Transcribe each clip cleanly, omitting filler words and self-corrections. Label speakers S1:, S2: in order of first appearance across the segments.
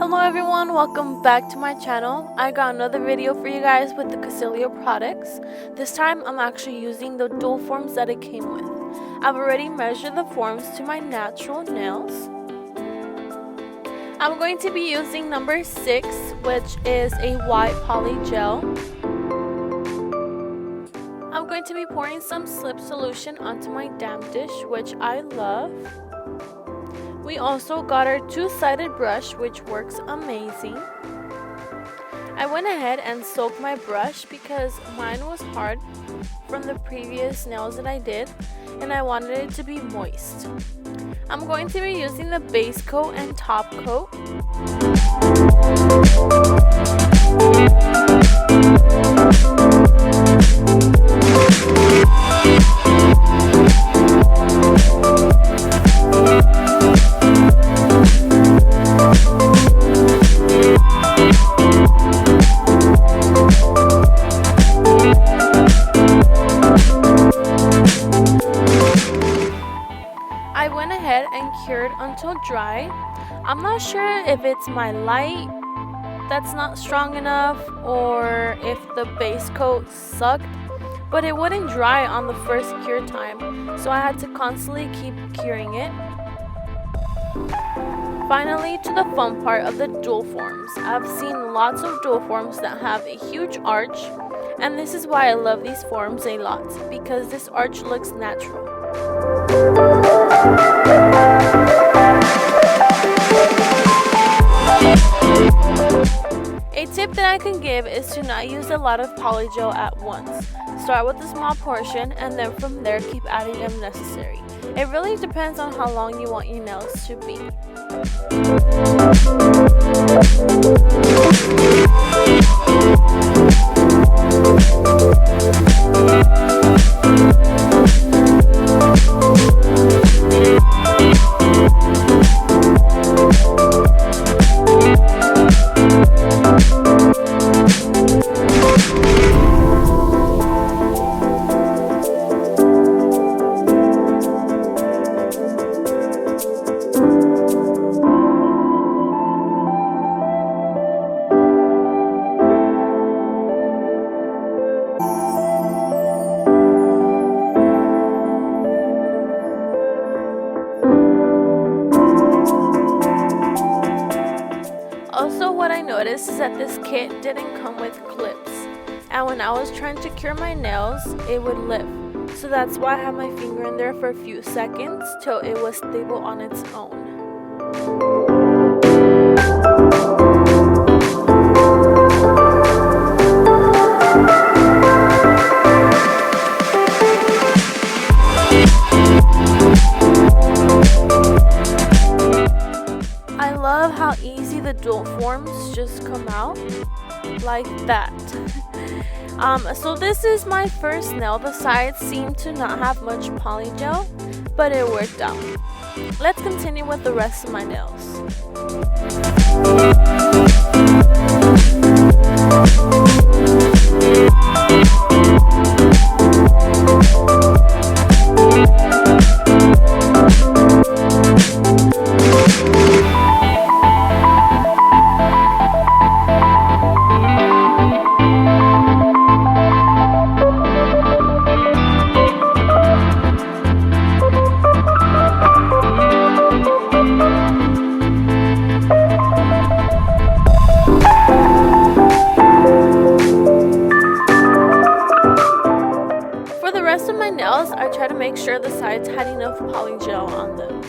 S1: Hello everyone, welcome back to my channel. I got another video for you guys with the Coscelia products. This time I'm actually using the dual forms that it came with. I've already measured the forms to my natural nails. I'm going to be using number 6, which is a white PolyGel. I'm going to be pouring some slip solution onto my damp dish, which I love. We also got our two-sided brush, which works amazing. I went ahead and soaked my brush because mine was hard from the previous nails that I did and I wanted it to be moist. I'm going to be using the base coat and top coat. I went ahead and cured until dry. I'm not sure if it's my light that's not strong enough or if the base coat sucked, but it wouldn't dry on the first cure time, so I had to constantly keep curing it. Finally, to the fun part of the dual forms. I've seen lots of dual forms that have a huge arch, and this is why I love these forms a lot, because this arch looks natural. A tip that I can give is to not use a lot of PolyGel at once. Start with a small portion and then from there keep adding if necessary. It really depends on how long you want your nails to be. Also, what I noticed is that this kit didn't come with clips, and when I was trying to cure my nails, it would lift. So that's why I had my finger in there for a few seconds till it was stable on its own. I love how easy the dual forms just come out like that. So this is my first nail. The sides seem to not have much PolyGel, but it worked out. Let's continue with the rest of my nails. For the rest of my nails, I try to make sure the sides had enough PolyGel on them.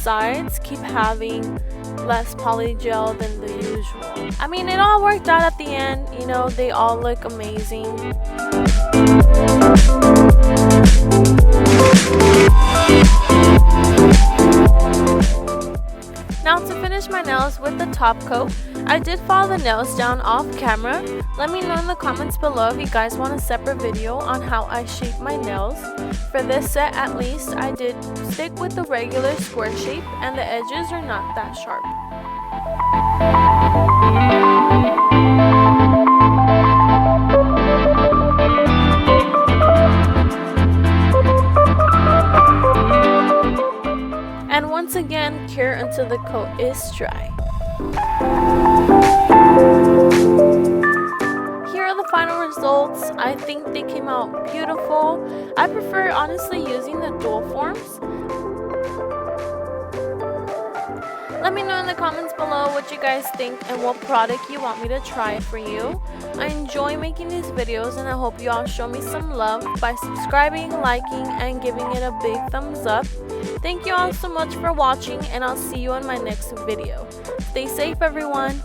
S1: sides keep having less polygel than the usual. I mean, it all worked out at the end, you know, they all look amazing. Now to finish my nails with the top coat, I did file the nails down off camera. Let me know in the comments below if you guys want a separate video on how I shape my nails. For this set at least, I did stick with the regular square shape and the edges are not that sharp. And once again, cure until the coat is dry. Here are the final results. I think they came out beautiful. I prefer honestly using the dual forms. Let me know in the comments below what you guys think and what product you want me to try for you. I enjoy making these videos and I hope you all show me some love by subscribing, liking, and giving it a big thumbs up. Thank you all so much for watching and I'll see you in my next video. Stay safe everyone.